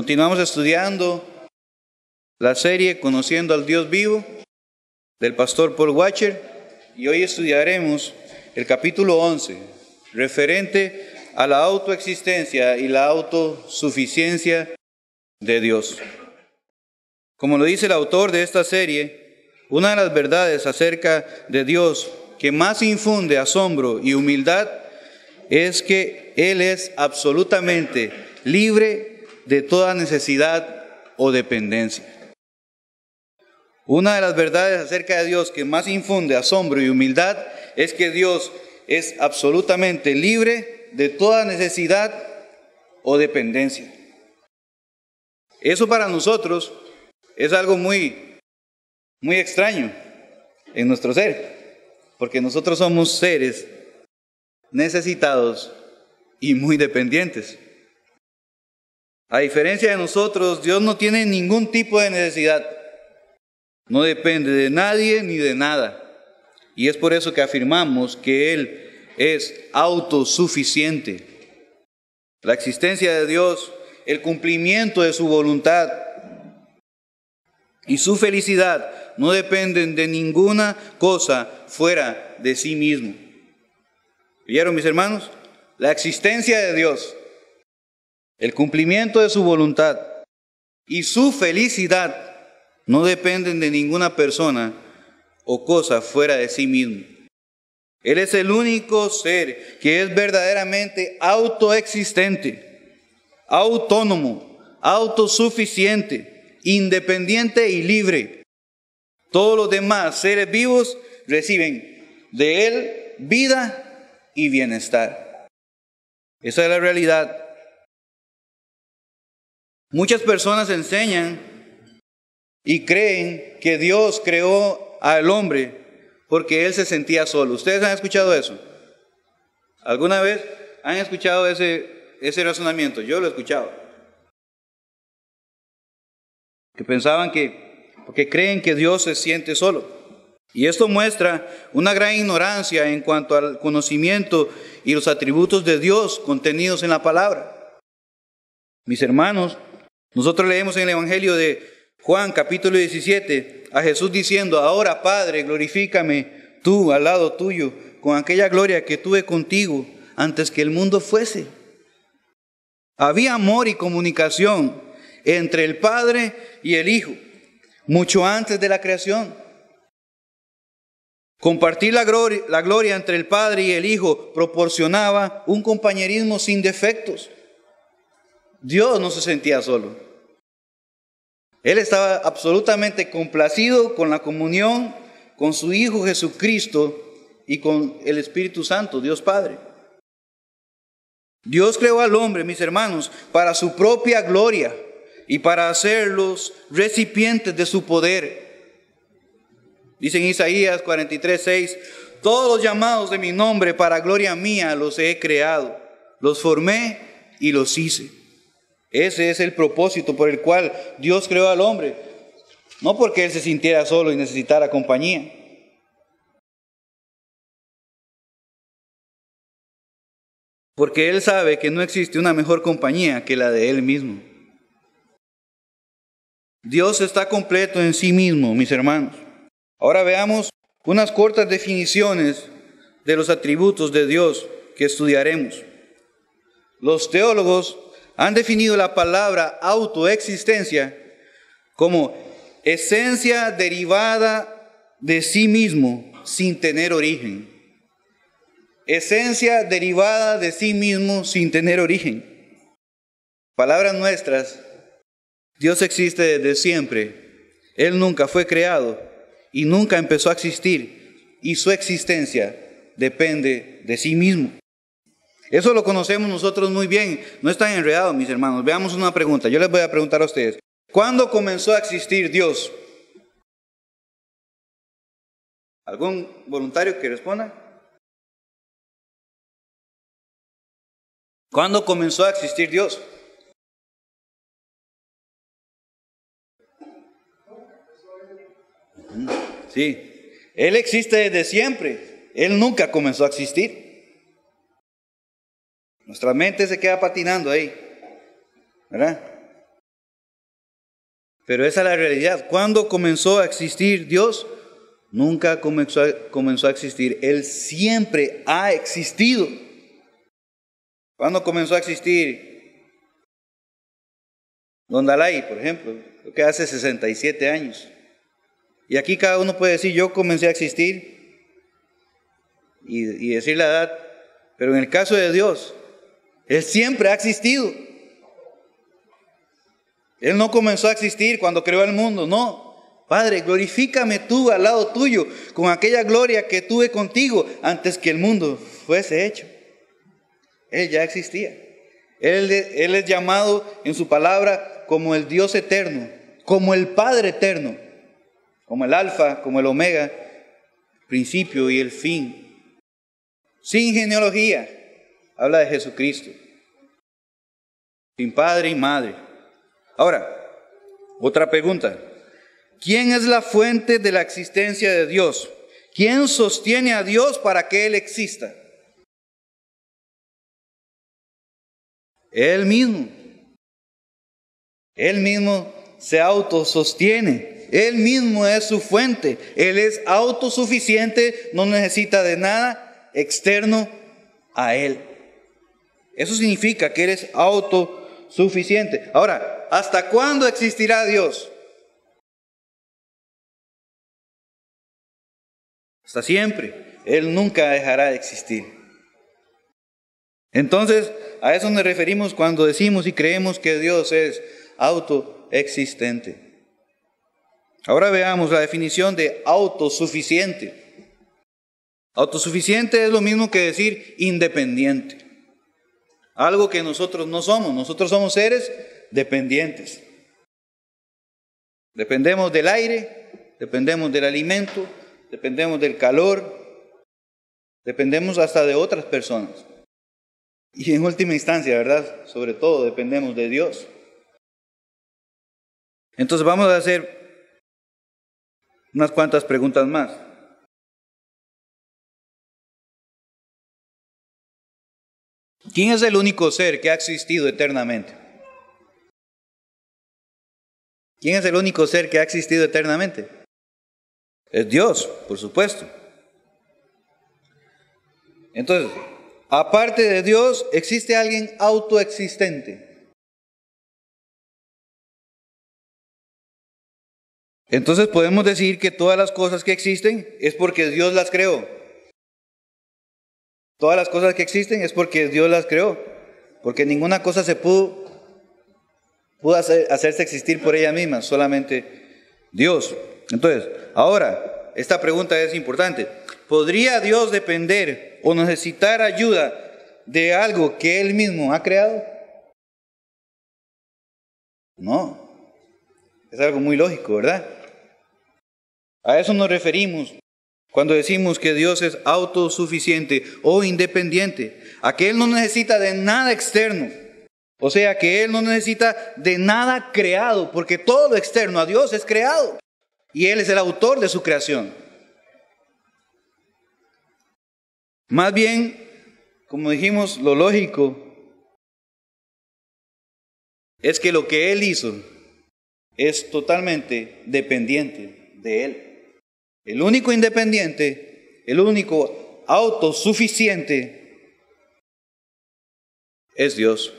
Continuamos estudiando la serie Conociendo al Dios Vivo del pastor Paul Washer y hoy estudiaremos el capítulo 11, referente a la autoexistencia y la autosuficiencia de Dios. Como lo dice el autor de esta serie, una de las verdades acerca de Dios que más infunde asombro y humildad es que Él es absolutamente libre de toda necesidad o dependencia. Una de las verdades acerca de Dios que más infunde asombro y humildad es que Dios es absolutamente libre de toda necesidad o dependencia. Eso para nosotros es algo muy extraño en nuestro ser, porque nosotros somos seres necesitados y muy dependientes. A diferencia de nosotros, Dios no tiene ningún tipo de necesidad. No depende de nadie ni de nada. Y es por eso que afirmamos que Él es autosuficiente. La existencia de Dios, el cumplimiento de su voluntad y su felicidad no dependen de ninguna cosa fuera de sí mismo. ¿Vieron, mis hermanos? La existencia de Dios, el cumplimiento de su voluntad y su felicidad no dependen de ninguna persona o cosa fuera de sí mismo. Él es el único ser que es verdaderamente autoexistente, autónomo, autosuficiente, independiente y libre. Todos los demás seres vivos reciben de Él vida y bienestar. Esa es la realidad. Muchas personas enseñan y creen que Dios creó al hombre porque Él se sentía solo. ¿Ustedes han escuchado eso? ¿Alguna vez han escuchado ese razonamiento? Yo lo he escuchado. Que pensaban porque creen que Dios se siente solo. Y esto muestra una gran ignorancia en cuanto al conocimiento y los atributos de Dios contenidos en la palabra. Mis hermanos, nosotros leemos en el Evangelio de Juan capítulo 17 a Jesús diciendo: ahora Padre, glorifícame tú al lado tuyo con aquella gloria que tuve contigo antes que el mundo fuese. Había amor y comunicación entre el Padre y el Hijo mucho antes de la creación. Compartir la gloria entre el Padre y el Hijo proporcionaba un compañerismo sin defectos. Dios no se sentía solo. Él estaba absolutamente complacido con la comunión con su Hijo Jesucristo y con el Espíritu Santo, Dios Padre. Dios creó al hombre, mis hermanos, para su propia gloria y para hacerlos recipientes de su poder. Dice en Isaías 43:6, todos los llamados de mi nombre para gloria mía los he creado, los formé y los hice. Ese es el propósito por el cual Dios creó al hombre, no porque él se sintiera solo y necesitara compañía. Porque él sabe que no existe una mejor compañía que la de él mismo. Dios está completo en sí mismo, mis hermanos. Ahora veamos unas cortas definiciones de los atributos de Dios que estudiaremos. Los teólogos han definido la palabra autoexistencia como esencia derivada de sí mismo sin tener origen. Esencia derivada de sí mismo sin tener origen. Palabras nuestras, Dios existe desde siempre. Él nunca fue creado y nunca empezó a existir, y su existencia depende de sí mismo. Eso lo conocemos nosotros muy bien, no es tan enredado, mis hermanos. Veamos una pregunta, yo les voy a preguntar a ustedes: ¿cuándo comenzó a existir Dios? ¿Algún voluntario que responda? ¿Cuándo comenzó a existir Dios? Sí, Él existe desde siempre. Él nunca comenzó a existir. Nuestra mente se queda patinando ahí, ¿verdad? Pero esa es la realidad. ¿Cuándo comenzó a existir Dios? Nunca comenzó a existir. Él siempre ha existido. ¿Cuándo comenzó a existir Don Dalai, por ejemplo? Creo que hace 67 años. Y aquí cada uno puede decir, yo comencé a existir y decir la edad. Pero en el caso de Dios, Él siempre ha existido. Él no comenzó a existir cuando creó el mundo, no. Padre, glorifícame tú al lado tuyo con aquella gloria que tuve contigo antes que el mundo fuese hecho. Él ya existía. Él es llamado en su palabra como el Dios eterno, como el Padre eterno, como el Alfa, como el Omega, principio y el fin. Sin genealogía, habla de Jesucristo. Sin padre y madre. Ahora, otra pregunta. ¿Quién es la fuente de la existencia de Dios? ¿Quién sostiene a Dios para que Él exista? Él mismo. Él mismo se autosostiene. Él mismo es su fuente. Él es autosuficiente, no necesita de nada externo a Él. Eso significa que Él es autosuficiente. Ahora, ¿hasta cuándo existirá Dios? Hasta siempre. Él nunca dejará de existir. Entonces, a eso nos referimos cuando decimos y creemos que Dios es autoexistente. Ahora veamos la definición de autosuficiente. Autosuficiente es lo mismo que decir independiente. Algo que nosotros no somos. Nosotros somos seres dependientes. Dependemos del aire, dependemos del alimento, dependemos del calor, dependemos hasta de otras personas. Y en última instancia, ¿verdad? Sobre todo dependemos de Dios. Entonces vamos a hacer unas cuantas preguntas más. ¿Quién es el único ser que ha existido eternamente? ¿Quién es el único ser que ha existido eternamente? Es Dios, por supuesto. Entonces, aparte de Dios, ¿existe alguien autoexistente? Entonces podemos decir que todas las cosas que existen es porque Dios las creó. Todas las cosas que existen es porque Dios las creó. Porque ninguna cosa se pudo hacerse existir por ella misma, solamente Dios. Entonces, ahora, esta pregunta es importante. ¿Podría Dios depender o necesitar ayuda de algo que Él mismo ha creado? No. Es algo muy lógico, ¿verdad? A eso nos referimos cuando decimos que Dios es autosuficiente o independiente. A que Él no necesita de nada externo. O sea, que Él no necesita de nada creado, porque todo lo externo a Dios es creado. Y Él es el autor de su creación. Más bien, como dijimos, lo lógico es que lo que Él hizo es totalmente dependiente de Él. El único independiente, el único autosuficiente es Dios.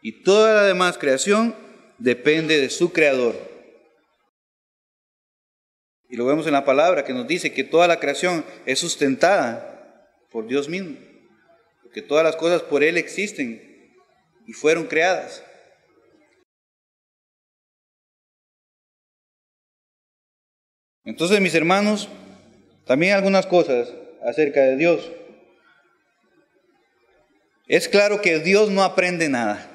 Y toda la demás creación depende de su creador. Y lo vemos en la palabra que nos dice que toda la creación es sustentada por Dios mismo. Porque todas las cosas por Él existen y fueron creadas. Entonces, mis hermanos, también algunas cosas acerca de Dios. Es claro que Dios no aprende nada.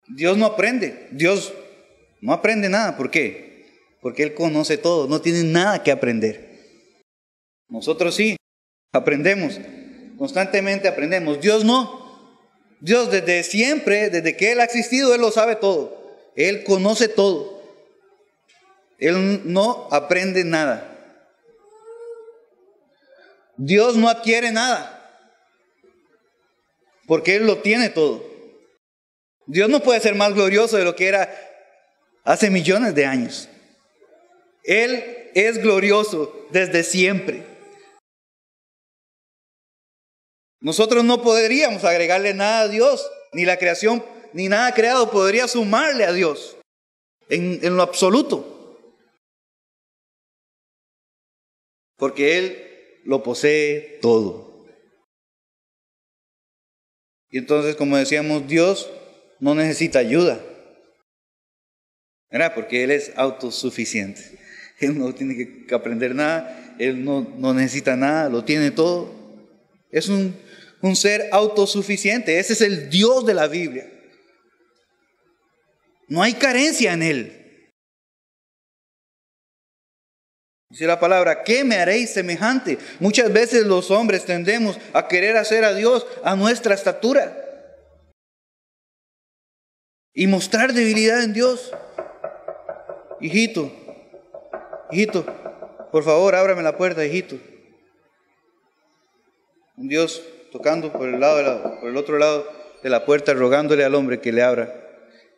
Dios no aprende. Dios no aprende nada. ¿Por qué? Porque Él conoce todo. No tiene nada que aprender. Nosotros sí, aprendemos. Constantemente aprendemos. Dios no. Dios desde siempre, desde que Él ha existido, Él lo sabe todo. Él conoce todo. Él no aprende nada. Dios no adquiere nada. Porque Él lo tiene todo. Dios no puede ser más glorioso de lo que era hace millones de años. Él es glorioso desde siempre. Nosotros no podríamos agregarle nada a Dios, ni la creación, ni nada creado podría sumarle a Dios en lo absoluto. Porque Él lo posee todo. Y entonces, como decíamos, Dios no necesita ayuda, ¿verdad? Porque Él es autosuficiente. Él no tiene que aprender nada, Él no necesita nada, lo tiene todo. Es un ser autosuficiente. Ese es el Dios de la Biblia. No hay carencia en Él. Dice la palabra, ¿qué me haréis semejante? Muchas veces los hombres tendemos a querer hacer a Dios a nuestra estatura y mostrar debilidad en Dios. Hijito, por favor, ábrame la puerta, hijito. Un Dios tocando por el otro lado de la puerta, rogándole al hombre que le abra.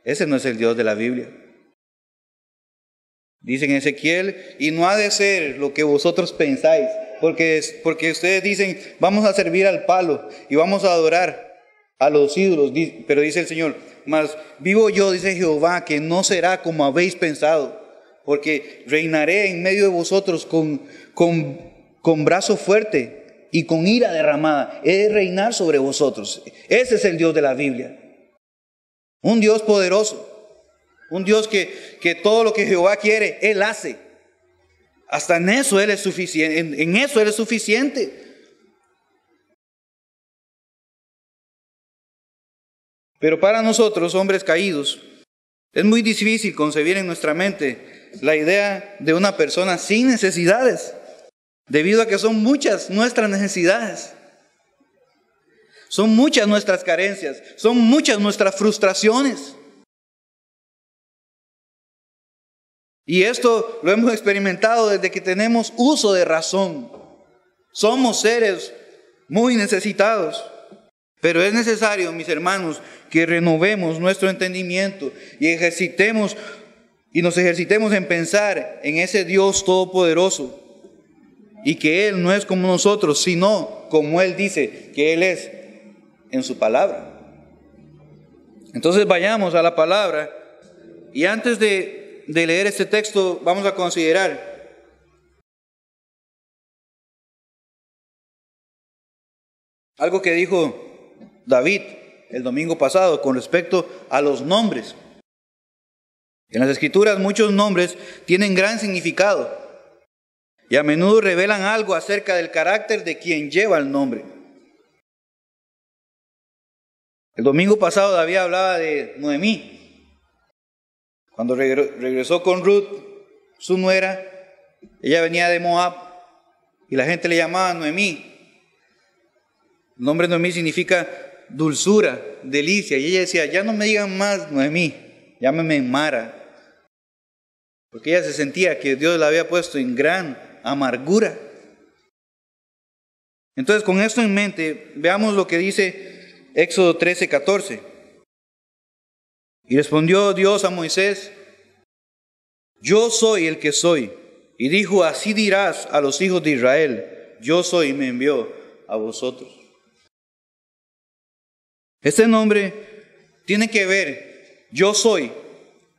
Ese no es el Dios de la Biblia. Dice en Ezequiel, y no ha de ser lo que vosotros pensáis, porque ustedes dicen, vamos a servir al palo y vamos a adorar a los ídolos, pero dice el Señor, mas vivo yo, dice Jehová, que no será como habéis pensado, porque reinaré en medio de vosotros con brazo fuerte y con ira derramada. He de reinar sobre vosotros. Ese es el Dios de la Biblia. Un Dios poderoso. Un Dios que todo lo que Jehová quiere, Él hace. Hasta en eso Él es suficiente. En eso Él es suficiente. Pero para nosotros, hombres caídos, es muy difícil concebir en nuestra mente la idea de una persona sin necesidades, debido a que son muchas nuestras necesidades. Son muchas nuestras carencias, son muchas nuestras frustraciones. Y esto lo hemos experimentado desde que tenemos uso de razón. Somos seres muy necesitados. Pero es necesario, mis hermanos, que renovemos nuestro entendimiento y nos ejercitemos en pensar en ese Dios todopoderoso. Y que Él no es como nosotros, sino como Él dice que Él es en su palabra. Entonces vayamos a la palabra. Y antes de leer este texto, vamos a considerar algo que dijo David el domingo pasado con respecto a los nombres. En las Escrituras muchos nombres tienen gran significado y a menudo revelan algo acerca del carácter de quien lleva el nombre. El domingo pasado David hablaba de Noemí. Cuando regresó con Ruth, su nuera, ella venía de Moab y la gente le llamaba Noemí. El nombre Noemí significa dulzura, delicia. Y ella decía, ya no me digan más Noemí, llámeme Mara. Porque ella se sentía que Dios la había puesto en gran amargura. Entonces, con esto en mente, veamos lo que dice Éxodo 13:14. Y respondió Dios a Moisés, yo soy el que soy. Y dijo, así dirás a los hijos de Israel, yo soy y me envió a vosotros. Este nombre tiene que ver, yo soy,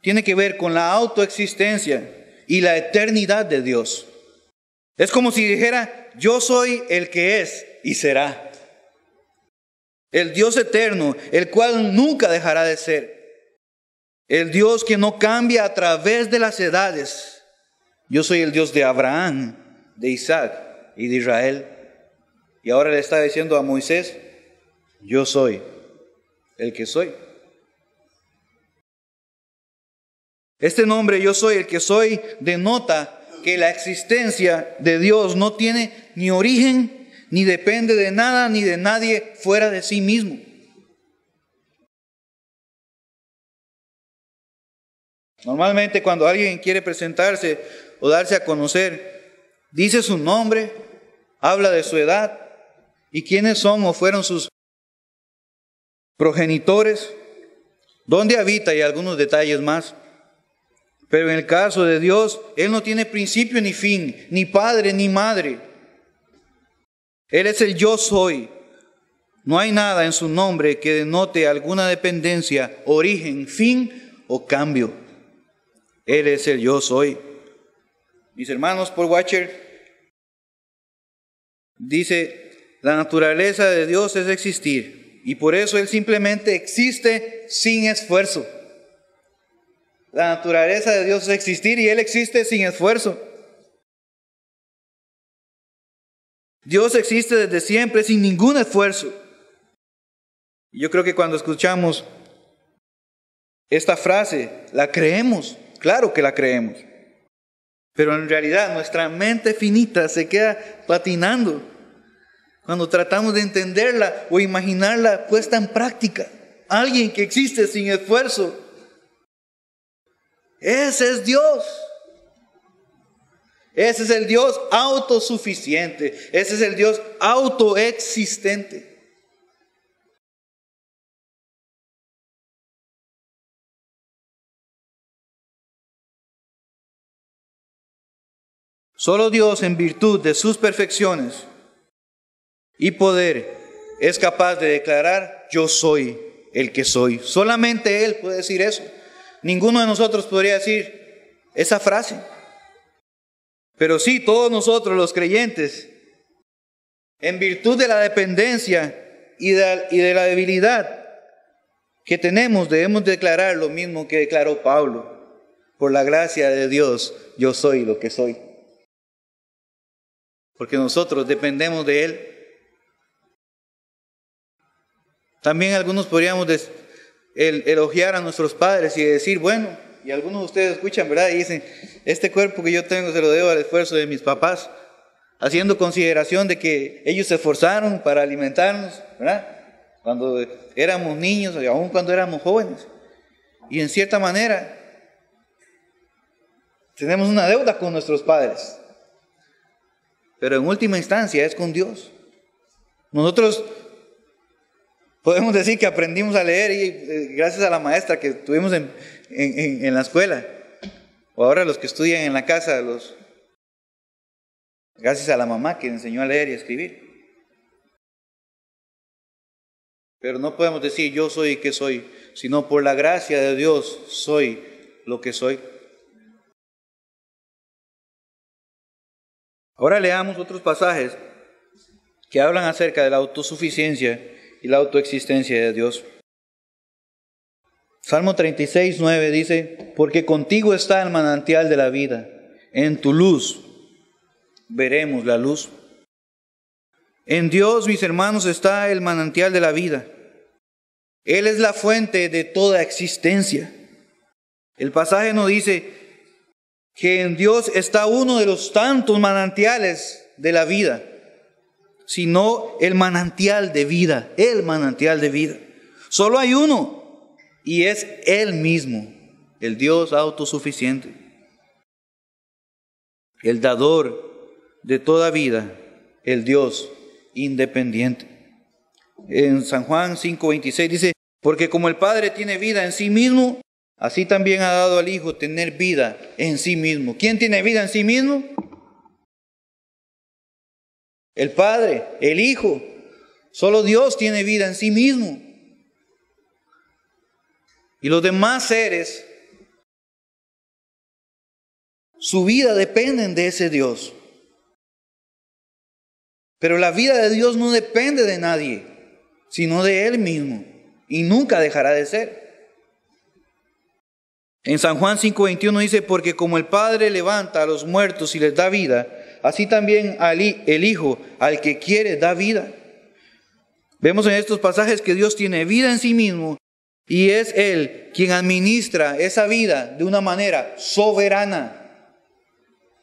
tiene que ver con la autoexistencia y la eternidad de Dios. Es como si dijera, yo soy el que es y será. El Dios eterno, el cual nunca dejará de ser. El Dios que no cambia a través de las edades. Yo soy el Dios de Abraham, de Isaac y de Israel. Y ahora le está diciendo a Moisés, yo soy el que soy. Este nombre, yo soy el que soy, denota que la existencia de Dios no tiene ni origen, ni depende de nada, ni de nadie fuera de sí mismo. Normalmente cuando alguien quiere presentarse o darse a conocer, dice su nombre, habla de su edad y quiénes son o fueron sus progenitores, dónde habita y algunos detalles más. Pero en el caso de Dios, Él no tiene principio ni fin, ni padre ni madre. Él es el yo soy. No hay nada en su nombre que denote alguna dependencia, origen, fin o cambio. Él es el yo soy. Mis hermanos, Paul Washer dice, la naturaleza de Dios es existir, y por eso Él simplemente existe sin esfuerzo. La naturaleza de Dios es existir y Él existe sin esfuerzo. Dios existe desde siempre sin ningún esfuerzo. Yo creo que cuando escuchamos esta frase, la creemos, claro que la creemos. Pero en realidad nuestra mente finita se queda patinando cuando tratamos de entenderla o imaginarla puesta en práctica. Alguien que existe sin esfuerzo. Ese es Dios. Ese es el Dios autosuficiente. Ese es el Dios autoexistente. Solo Dios, en virtud de sus perfecciones y poder, es capaz de declarar: yo soy el que soy. Solamente Él puede decir eso. Ninguno de nosotros podría decir esa frase. Pero sí, todos nosotros los creyentes, en virtud de la dependencia y de la debilidad que tenemos, debemos declarar lo mismo que declaró Pablo: por la gracia de Dios, yo soy lo que soy. Porque nosotros dependemos de Él. También algunos podríamos elogiar a nuestros padres y decir, bueno, y algunos de ustedes escuchan, ¿verdad? Y dicen, este cuerpo que yo tengo se lo debo al esfuerzo de mis papás, haciendo consideración de que ellos se esforzaron para alimentarnos, ¿verdad? Cuando éramos niños, y aún cuando éramos jóvenes. Y en cierta manera, tenemos una deuda con nuestros padres. Pero en última instancia es con Dios. Nosotros podemos decir que aprendimos a leer y gracias a la maestra que tuvimos en la escuela, o ahora los que estudian en la casa, gracias a la mamá que enseñó a leer y a escribir. Pero no podemos decir yo soy que soy, sino por la gracia de Dios soy lo que soy. Ahora leamos otros pasajes que hablan acerca de la autosuficiencia y la autoexistencia de Dios. Salmo 36, 9 dice, porque contigo está el manantial de la vida, en tu luz veremos la luz. En Dios, mis hermanos, está el manantial de la vida. Él es la fuente de toda existencia. El pasaje nos dice que en Dios está uno de los tantos manantiales de la vida, sino el manantial de vida, el manantial de vida. Solo hay uno, y es Él mismo, el Dios autosuficiente, el dador de toda vida, el Dios independiente. En San Juan 5:26 dice, porque como el Padre tiene vida en sí mismo, así también ha dado al Hijo tener vida en sí mismo. ¿Quién tiene vida en sí mismo? El Padre, el Hijo. Solo Dios tiene vida en sí mismo. Y los demás seres, su vida dependen de ese Dios. Pero la vida de Dios no depende de nadie, sino de Él mismo. Y nunca dejará de ser. En San Juan 5:21 dice, porque como el Padre levanta a los muertos y les da vida, así también el Hijo al que quiere da vida. Vemos en estos pasajes que Dios tiene vida en sí mismo y es Él quien administra esa vida de una manera soberana.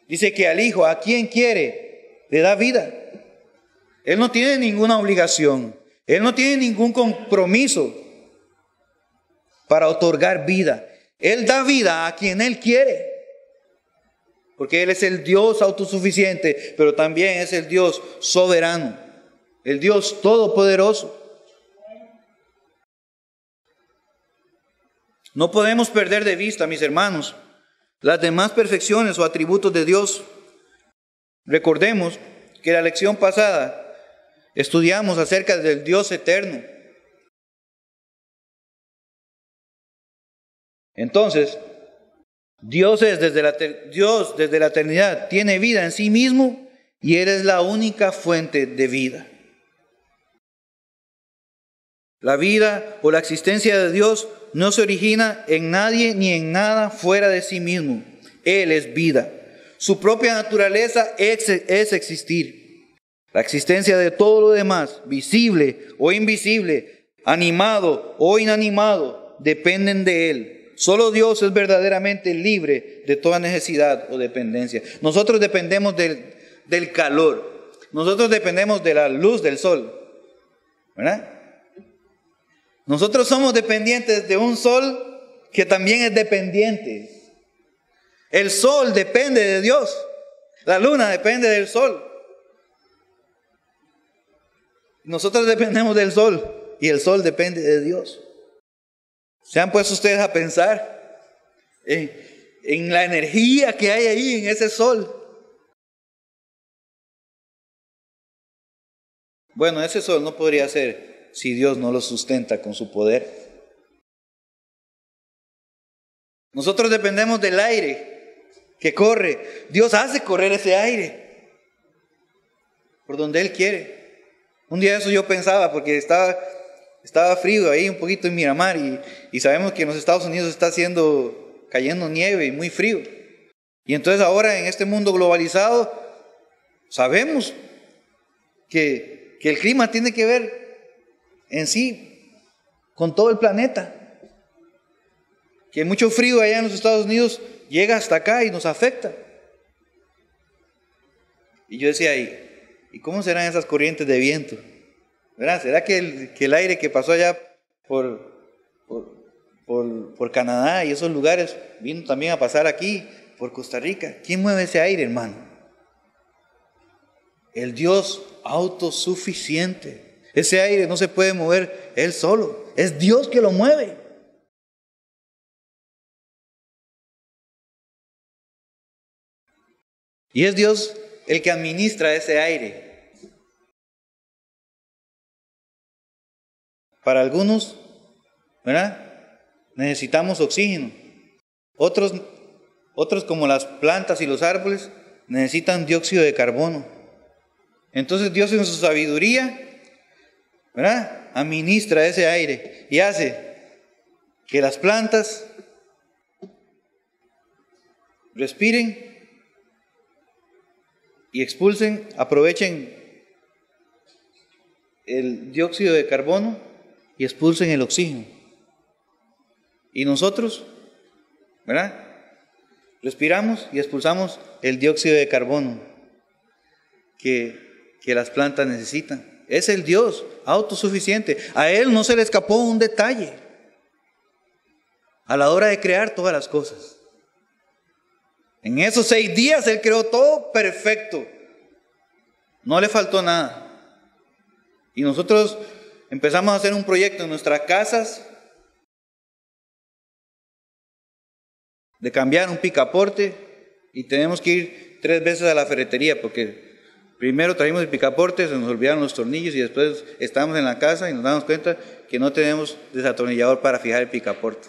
Dice que al Hijo, a quien quiere, le da vida. Él no tiene ninguna obligación, Él no tiene ningún compromiso para otorgar vida. Él da vida a quien Él quiere. Porque Él es el Dios autosuficiente, pero también es el Dios soberano, el Dios todopoderoso. No podemos perder de vista, mis hermanos, las demás perfecciones o atributos de Dios. Recordemos que la lección pasada estudiamos acerca del Dios eterno. Entonces, Dios desde la eternidad tiene vida en sí mismo y Él es la única fuente de vida. La vida o la existencia de Dios no se origina en nadie ni en nada fuera de sí mismo. Él es vida. Su propia naturaleza es existir. La existencia de todo lo demás, visible o invisible, animado o inanimado, dependen de Él. Solo Dios es verdaderamente libre de toda necesidad o dependencia. Nosotros dependemos del calor. Nosotros dependemos de la luz del sol. ¿Verdad? Nosotros somos dependientes de un sol que también es dependiente. El sol depende de Dios. La luna depende del sol. Nosotros dependemos del sol y el sol depende de Dios. ¿Se han puesto ustedes a pensar en la energía que hay ahí en ese sol? Bueno, ese sol no podría ser si Dios no lo sustenta con su poder. Nosotros dependemos del aire que corre. Dios hace correr ese aire por donde Él quiere. Un día eso yo pensaba, porque estaba frío ahí un poquito en Miramar y sabemos que en los Estados Unidos está cayendo nieve y muy frío. Y entonces ahora en este mundo globalizado sabemos que el clima tiene que ver en sí con todo el planeta. Que mucho frío allá en los Estados Unidos llega hasta acá y nos afecta. Y yo decía, ¿y cómo serán esas corrientes de viento? ¿Verdad? ¿Será que el aire que pasó allá por Canadá y esos lugares vino también a pasar aquí, por Costa Rica? ¿Quién mueve ese aire, hermano? El Dios autosuficiente. Ese aire no se puede mover Él solo. Es Dios que lo mueve. Y es Dios el que administra ese aire. Para algunos, ¿verdad? Necesitamos oxígeno. Otros como las plantas y los árboles necesitan dióxido de carbono. Entonces Dios en su sabiduría, ¿verdad?, administra ese aire y hace que las plantas respiren y expulsen, aprovechen el dióxido de carbono y expulsen el oxígeno. Y nosotros, ¿verdad?, respiramos y expulsamos el dióxido de carbono que las plantas necesitan. Es el Dios autosuficiente. A Él no se le escapó un detalle a la hora de crear todas las cosas. En esos 6 días Él creó todo perfecto. No le faltó nada. Y nosotros empezamos a hacer un proyecto en nuestras casas de cambiar un picaporte y tenemos que ir 3 veces a la ferretería porque primero trajimos el picaporte, se nos olvidaron los tornillos y después estábamos en la casa y nos damos cuenta que no tenemos desatornillador para fijar el picaporte.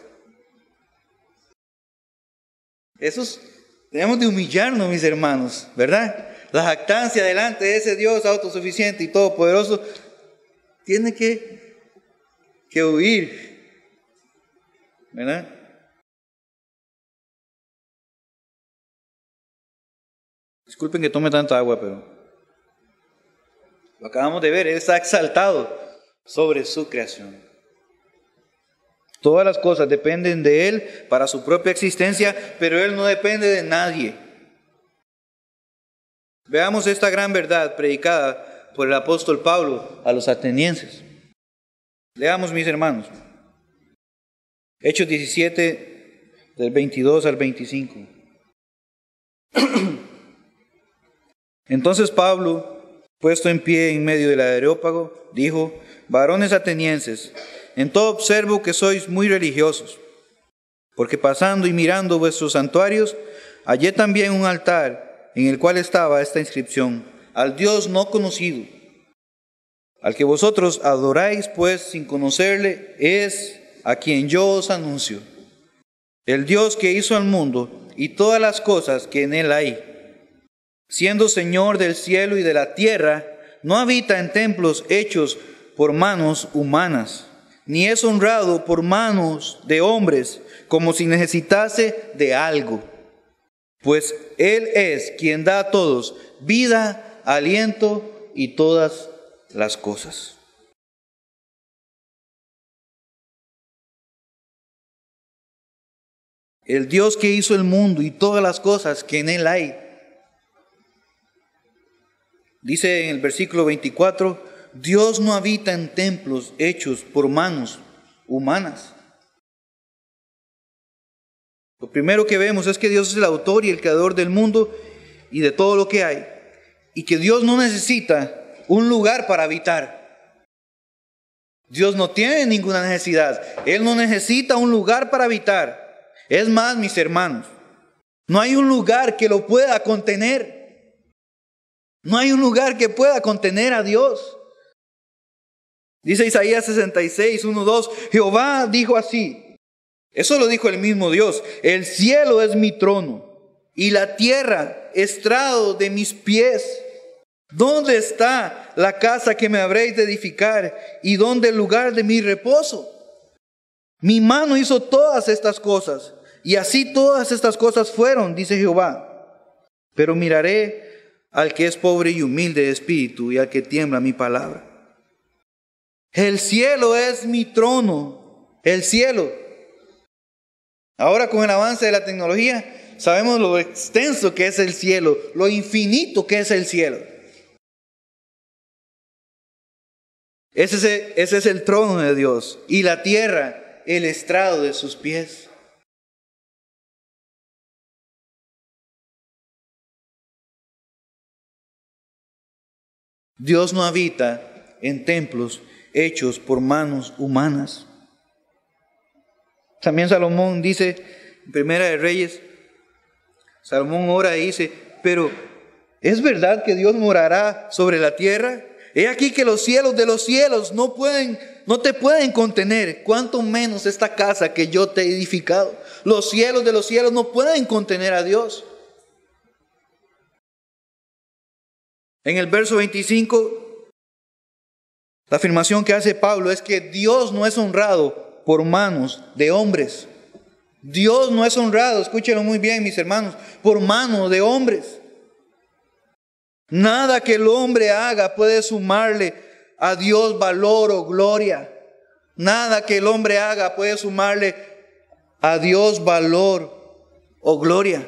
Debemos de humillarnos, mis hermanos, ¿verdad? La jactancia delante de ese Dios autosuficiente y todopoderoso tiene que huir, ¿verdad? Disculpen que tome tanta agua, pero lo acabamos de ver. Él está exaltado sobre su creación. Todas las cosas dependen de Él para su propia existencia, pero Él no depende de nadie. Veamos esta gran verdad predicada por el apóstol Pablo a los atenienses. Leamos, mis hermanos. Hechos 17, del 22 al 25. Entonces Pablo, puesto en pie en medio del Areópago, dijo: varones atenienses, en todo observo que sois muy religiosos. Porque pasando y mirando vuestros santuarios, hallé también un altar en el cual estaba esta inscripción: al Dios no conocido, al que vosotros adoráis pues sin conocerle, es a quien yo os anuncio. El Dios que hizo al mundo y todas las cosas que en él hay, siendo Señor del cielo y de la tierra, no habita en templos hechos por manos humanas, ni es honrado por manos de hombres, como si necesitase de algo. Pues Él es quien da a todos vida, aliento y todas las cosas. El Dios que hizo el mundo y todas las cosas que en él hay. Dice en el versículo 24, Dios no habita en templos hechos por manos humanas. Lo primero que vemos es que Dios es el autor y el creador del mundo y de todo lo que hay. Y que Dios no necesita un lugar para habitar. Dios no tiene ninguna necesidad. Él no necesita un lugar para habitar. Es más, mis hermanos, no hay un lugar que lo pueda contener. No hay un lugar que pueda contener a Dios. Dice Isaías 66, 1, 2, Jehová dijo así. Eso lo dijo el mismo Dios. El cielo es mi trono y la tierra estrado de mis pies. ¿Dónde está la casa que me habréis de edificar y dónde el lugar de mi reposo? Mi mano hizo todas estas cosas y así todas estas cosas fueron, dice Jehová. Pero miraré al que es pobre y humilde de espíritu y al que tiembla mi palabra. El cielo es mi trono, el cielo. Ahora con el avance de la tecnología sabemos lo extenso que es el cielo, lo infinito que es el cielo. Ese es el trono de Dios y la tierra, el estrado de sus pies. Dios no habita en templos hechos por manos humanas. También Salomón dice, en Primera de Reyes, Salomón ora y dice, pero ¿es verdad que Dios morará sobre la tierra? He aquí que los cielos de los cielos no te pueden contener, cuanto menos esta casa que yo te he edificado. Los cielos de los cielos no pueden contener a Dios. En el verso 25, la afirmación que hace Pablo es que Dios no es honrado por manos de hombres. Dios no es honrado, escúchenlo muy bien, mis hermanos, por manos de hombres. Nada que el hombre haga puede sumarle a Dios valor o gloria. Nada que el hombre haga puede sumarle a Dios valor o gloria.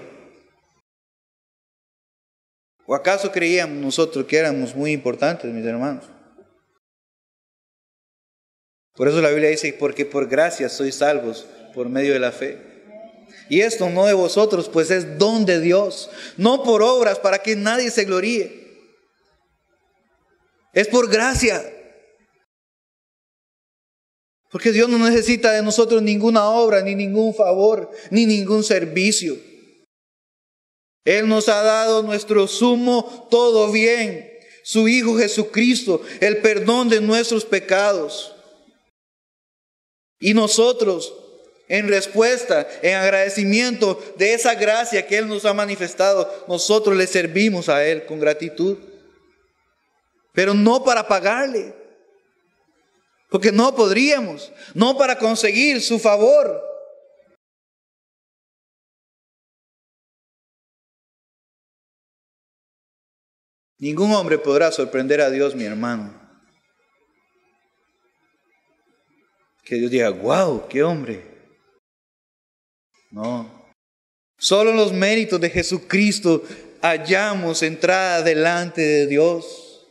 ¿O acaso creíamos nosotros que éramos muy importantes, mis hermanos? Por eso la Biblia dice, porque por gracia sois salvos por medio de la fe. Y esto no de vosotros, pues es don de Dios, no por obras para que nadie se gloríe. Es por gracia. Porque Dios no necesita de nosotros ninguna obra, ni ningún favor, ni ningún servicio. Él nos ha dado nuestro sumo todo bien, su Hijo Jesucristo, el perdón de nuestros pecados. Y nosotros, en respuesta, en agradecimiento de esa gracia que Él nos ha manifestado, nosotros le servimos a Él con gratitud. Pero no para pagarle, porque no podríamos, no para conseguir su favor. Ningún hombre podrá sorprender a Dios, mi hermano. Que Dios diga, wow, qué hombre. No. Solo en los méritos de Jesucristo hallamos entrada delante de Dios.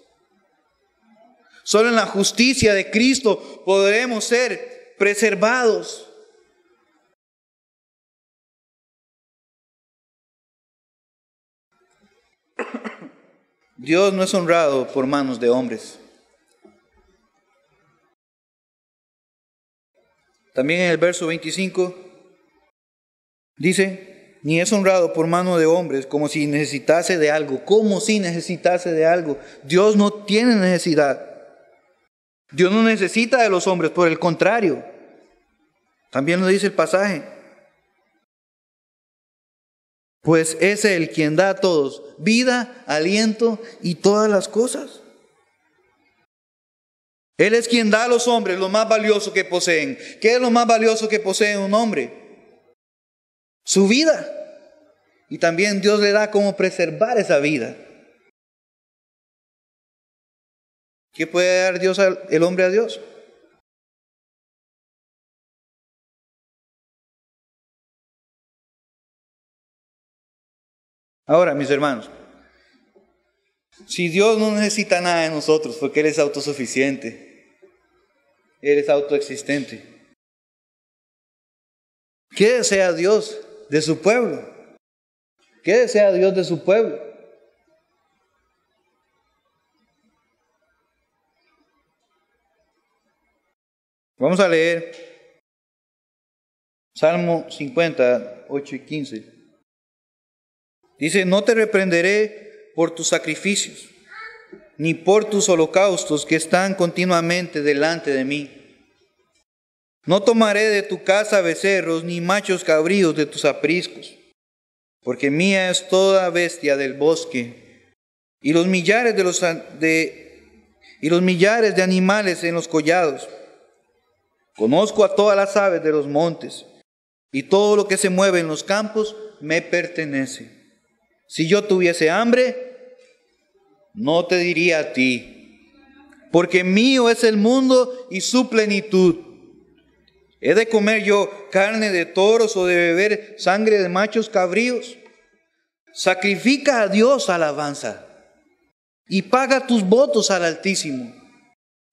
Solo en la justicia de Cristo podremos ser preservados. Dios no es honrado por manos de hombres. También en el verso 25 Dice, ni es honrado por mano de hombres, como si necesitase de algo, como si necesitase de algo. Dios no tiene necesidad. Dios no necesita de los hombres, por el contrario. También lo dice el pasaje. Pues es Él quien da a todos vida, aliento y todas las cosas. Él es quien da a los hombres lo más valioso que poseen. ¿Qué es lo más valioso que posee un hombre? Su vida. Y también Dios le da cómo preservar esa vida. ¿Qué puede dar el hombre a Dios? Ahora, mis hermanos, si Dios no necesita nada de nosotros porque Él es autosuficiente, Él es autoexistente, ¿qué desea Dios de su pueblo? ¿Qué desea Dios de su pueblo? Vamos a leer Salmo 50, 8 y 15. Dice, no te reprenderé por tus sacrificios, ni por tus holocaustos que están continuamente delante de mí. No tomaré de tu casa becerros, ni machos cabríos de tus apriscos, porque mía es toda bestia del bosque, y los millares de animales en los collados. Conozco a todas las aves de los montes, y todo lo que se mueve en los campos me pertenece. Si yo tuviese hambre, no te diría a ti, porque mío es el mundo y su plenitud. ¿He de comer yo carne de toros o de beber sangre de machos cabríos? Sacrifica a Dios alabanza y paga tus votos al Altísimo,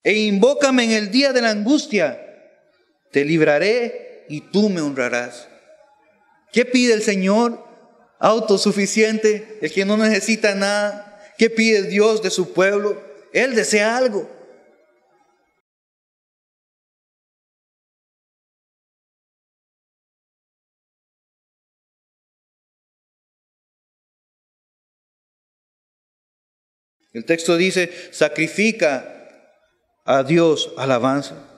e invócame en el día de la angustia. Te libraré y tú me honrarás. ¿Qué pide el Señor? Autosuficiente, el que no necesita nada. ¿Qué pide Dios de su pueblo? Él desea algo. El texto dice, sacrifica a Dios alabanza.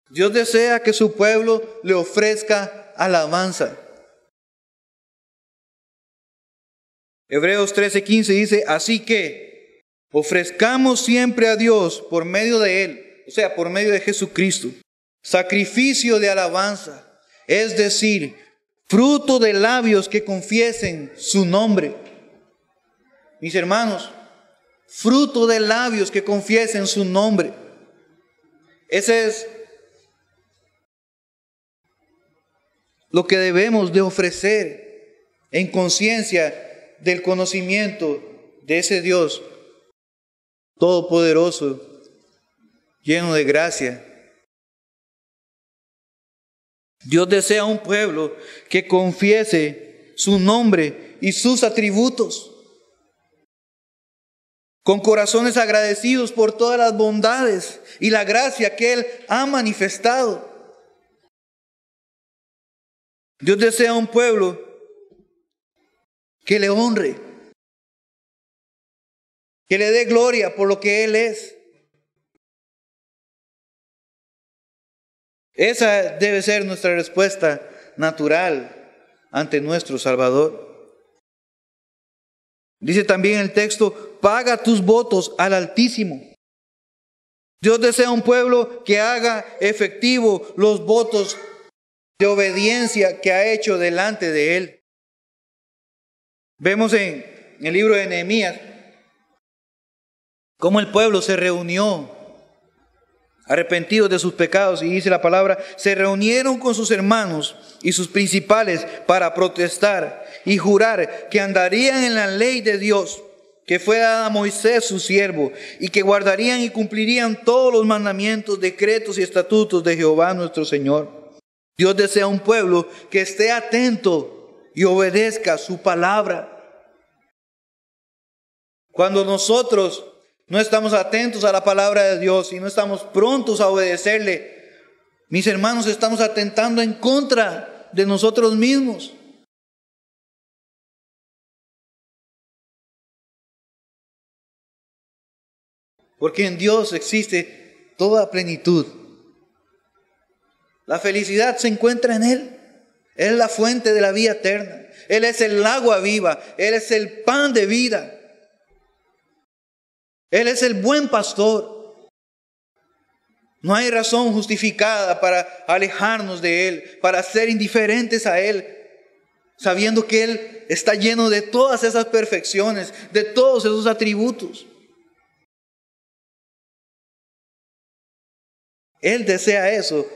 Dios desea que su pueblo le ofrezca alabanza. Hebreos 13:15 dice, así que ofrezcamos siempre a Dios por medio de Él, o sea, por medio de Jesucristo, sacrificio de alabanza, es decir, fruto de labios que confiesen su nombre. Mis hermanos, fruto de labios que confiesen su nombre. Ese es lo que debemos de ofrecer en conciencia del conocimiento de ese Dios todopoderoso, lleno de gracia. Dios desea un pueblo que confiese su nombre y sus atributos, con corazones agradecidos por todas las bondades y la gracia que Él ha manifestado. Dios desea un pueblo que le honre, que le dé gloria por lo que Él es. Esa debe ser nuestra respuesta natural ante nuestro Salvador. Dice también el texto, paga tus votos al Altísimo. Dios desea un pueblo que haga efectivo los votos de obediencia que ha hecho delante de Él. Vemos en el libro de Nehemías cómo el pueblo se reunió arrepentidos de sus pecados, y dice la palabra, se reunieron con sus hermanos y sus principales para protestar y jurar que andarían en la ley de Dios que fue dada a Moisés su siervo, y que guardarían y cumplirían todos los mandamientos, decretos y estatutos de Jehová nuestro Señor. Dios desea un pueblo que esté atento y obedezca su palabra. Cuando nosotros no estamos atentos a la palabra de Dios y no estamos prontos a obedecerle, mis hermanos, estamos atentando en contra de nosotros mismos. porque en Dios existe toda plenitud. La felicidad se encuentra en Él. Él es la fuente de la vida eterna. Él es el agua viva. Él es el pan de vida. Él es el buen pastor. No hay razón justificada para alejarnos de Él, para ser indiferentes a Él, sabiendo que Él está lleno de todas esas perfecciones, de todos esos atributos. Él desea eso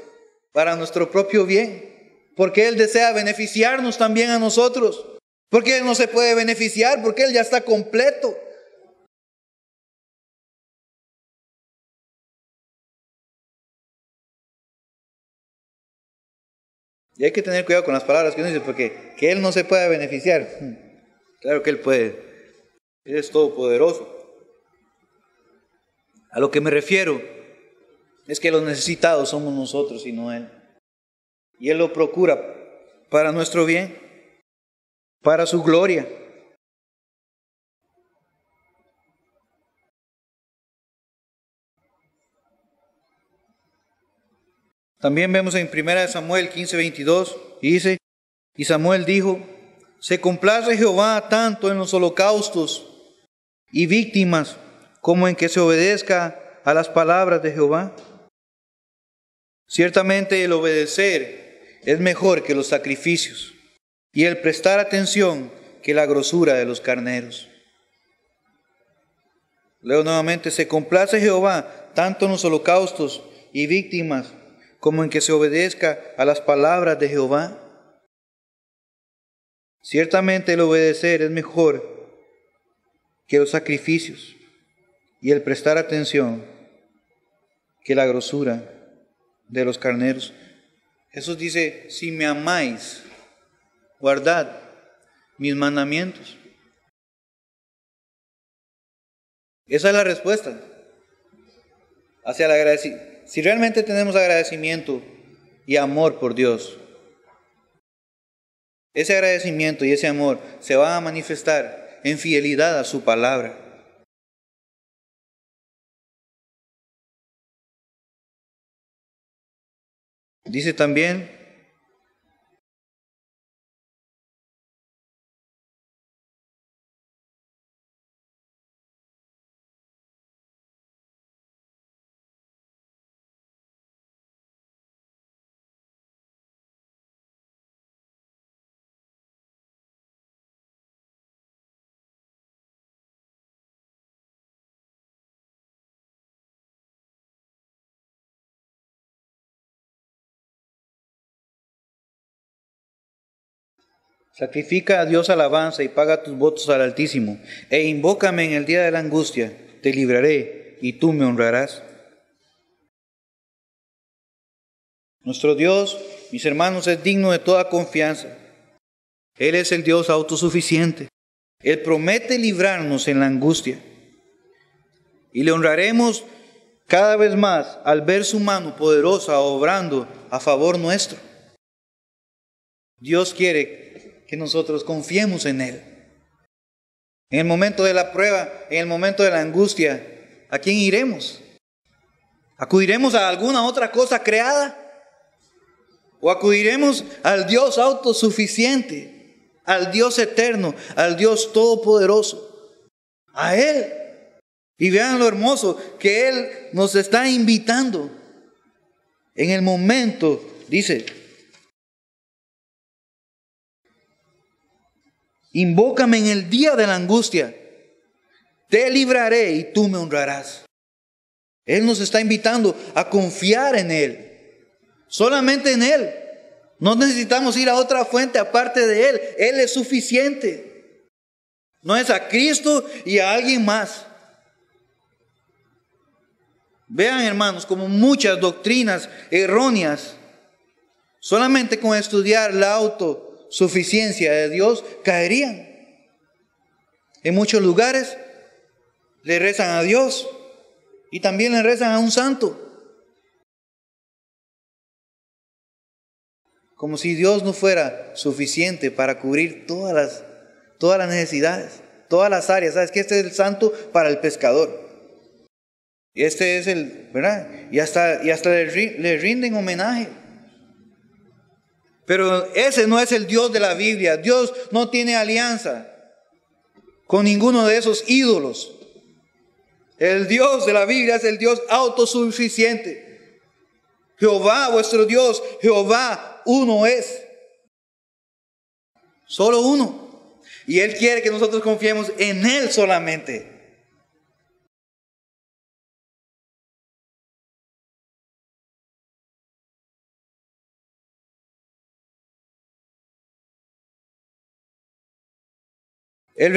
para nuestro propio bien, porque Él desea beneficiarnos también a nosotros, porque Él no se puede beneficiar, porque Él ya está completo. Y hay que tener cuidado con las palabras que uno dice, porque que Él no se pueda beneficiar. Claro que Él puede. Él es todopoderoso. A lo que me refiero es que los necesitados somos nosotros y no Él. Y Él lo procura para nuestro bien, para su gloria. También vemos en 1 Samuel 15:22, y dice, y Samuel dijo, se complace Jehová tanto en los holocaustos y víctimas como en que se obedezca a las palabras de Jehová. Ciertamente el obedecer es mejor que los sacrificios, y el prestar atención que la grosura de los carneros. Leo nuevamente, se complace Jehová tanto en los holocaustos y víctimas como en que se obedezca a las palabras de Jehová. Ciertamente el obedecer es mejor que los sacrificios, y el prestar atención que la grosura de los carneros. Jesús dice, si me amáis, guardad mis mandamientos. Esa es la respuesta hacia el agradecimiento. Si realmente tenemos agradecimiento y amor por Dios, ese agradecimiento y ese amor se van a manifestar en fidelidad a su palabra. Dice también, sacrifica a Dios alabanza y paga tus votos al Altísimo, e invócame en el día de la angustia, te libraré y tú me honrarás. Nuestro Dios, mis hermanos, es digno de toda confianza. Él es el Dios autosuficiente. Él promete librarnos en la angustia. Y le honraremos cada vez más al ver su mano poderosa obrando a favor nuestro. Dios quiere que nosotros confiemos en Él. En el momento de la prueba, en el momento de la angustia, ¿a quién iremos? ¿Acudiremos a alguna otra cosa creada? ¿O acudiremos al Dios autosuficiente, al Dios eterno, al Dios todopoderoso? A Él. Y vean lo hermoso que Él nos está invitando. En el momento, dice, invócame en el día de la angustia, te libraré y tú me honrarás. Él nos está invitando a confiar en Él. Solamente en Él. No necesitamos ir a otra fuente aparte de Él. Él es suficiente. No es a Cristo y a alguien más. Vean, hermanos, como muchas doctrinas erróneas, solamente con estudiar la autosuficiencia de Dios, caerían. En muchos lugares le rezan a Dios y también le rezan a un santo. Como si Dios no fuera suficiente para cubrir todas las necesidades, todas las áreas. ¿Sabes qué? Este es el santo para el pescador. Este es el, ¿verdad? Y hasta le rinden homenaje. Pero ese no es el Dios de la Biblia. Dios no tiene alianza con ninguno de esos ídolos. El Dios de la Biblia es el Dios autosuficiente. Jehová, vuestro Dios, Jehová, uno es. Solo uno. Y Él quiere que nosotros confiemos en Él solamente. Él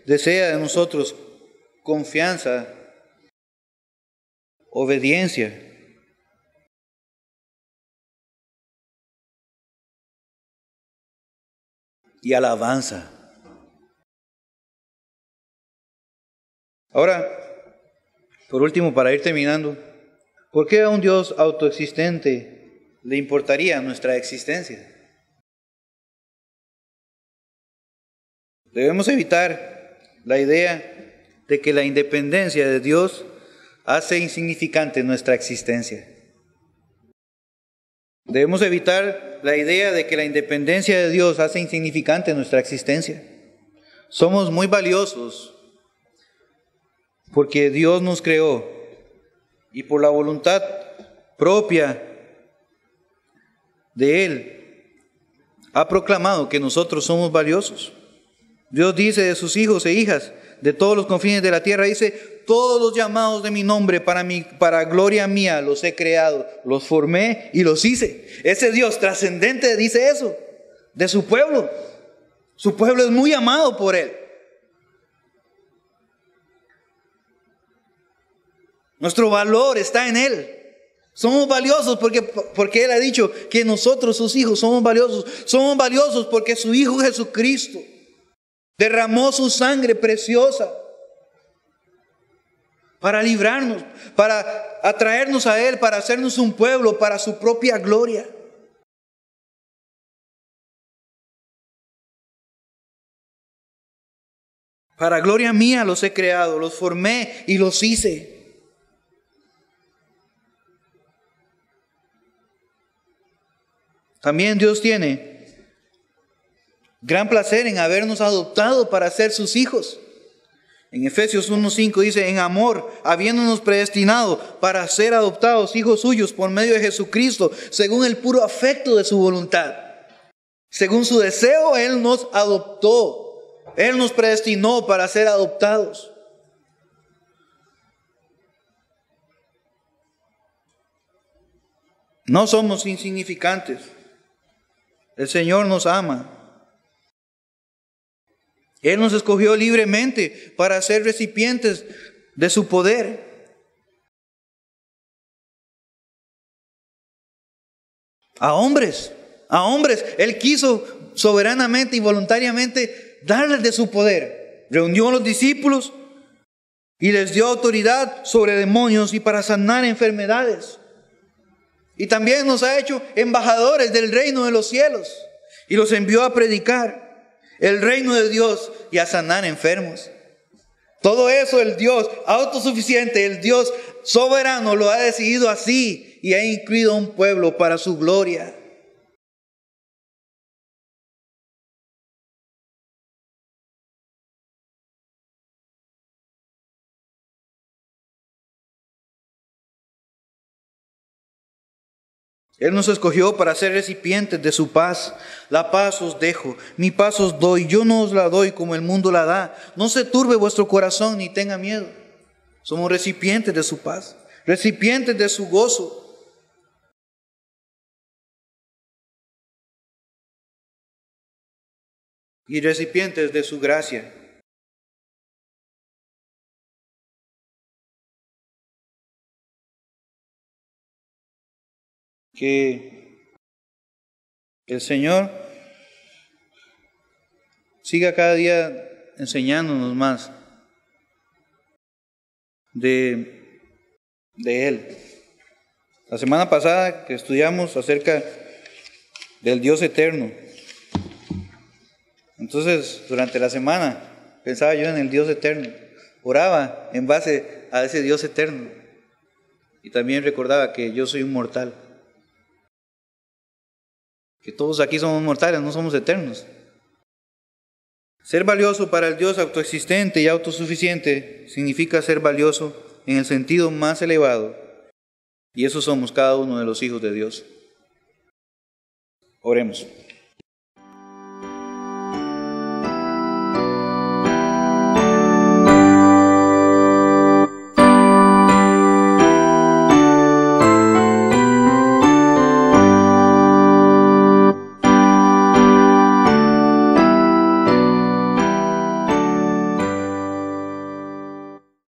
desea de nosotros confianza, obediencia y alabanza. Ahora, por último, para ir terminando, ¿por qué a un Dios autoexistente le importaría nuestra existencia? Debemos evitar la idea de que la independencia de Dios hace insignificante nuestra existencia. Debemos evitar la idea de que la independencia de Dios hace insignificante nuestra existencia. Somos muy valiosos porque Dios nos creó y por la voluntad propia de Él ha proclamado que nosotros somos valiosos. Dios dice de sus hijos e hijas, de todos los confines de la tierra, dice, todos los llamados de mi nombre para gloria mía los he creado, los formé y los hice. Ese Dios trascendente dice eso, de su pueblo. Su pueblo es muy amado por Él. Nuestro valor está en Él. Somos valiosos porque Él ha dicho que nosotros, sus hijos, somos valiosos. Somos valiosos porque su Hijo Jesucristo derramó su sangre preciosa para librarnos, para atraernos a Él, para hacernos un pueblo, para su propia gloria. Para gloria mía los he creado, los formé y los hice. También Dios tiene gran placer en habernos adoptado para ser sus hijos. En Efesios 1:5 dice, en amor, habiéndonos predestinado para ser adoptados hijos suyos por medio de Jesucristo, según el puro afecto de su voluntad. Según su deseo, Él nos adoptó. Él nos predestinó para ser adoptados. No somos insignificantes. El Señor nos ama. Él nos escogió libremente para ser recipientes de su poder. A hombres, Él quiso soberanamente y voluntariamente darles de su poder. Reunió a los discípulos y les dio autoridad sobre demonios y para sanar enfermedades. Y también nos ha hecho embajadores del reino de los cielos y los envió a predicar el reino de Dios y a sanar enfermos. Todo eso el Dios autosuficiente, el Dios soberano lo ha decidido así y ha incluido a un pueblo para su gloria. Él nos escogió para ser recipientes de su paz. La paz os dejo, mi paz os doy. Yo no os la doy como el mundo la da. No se turbe vuestro corazón ni tenga miedo. Somos recipientes de su paz, recipientes de su gozo. Y recipientes de su gracia. Que el Señor siga cada día enseñándonos más de Él. La semana pasada que estudiamos acerca del Dios eterno. Entonces, durante la semana pensaba yo en el Dios eterno. oraba en base a ese Dios eterno. Y también recordaba que yo soy un mortal. Que todos aquí somos mortales, no somos eternos. Ser valioso para el Dios autoexistente y autosuficiente significa ser valioso en el sentido más elevado. Y eso somos cada uno de los hijos de Dios. Oremos.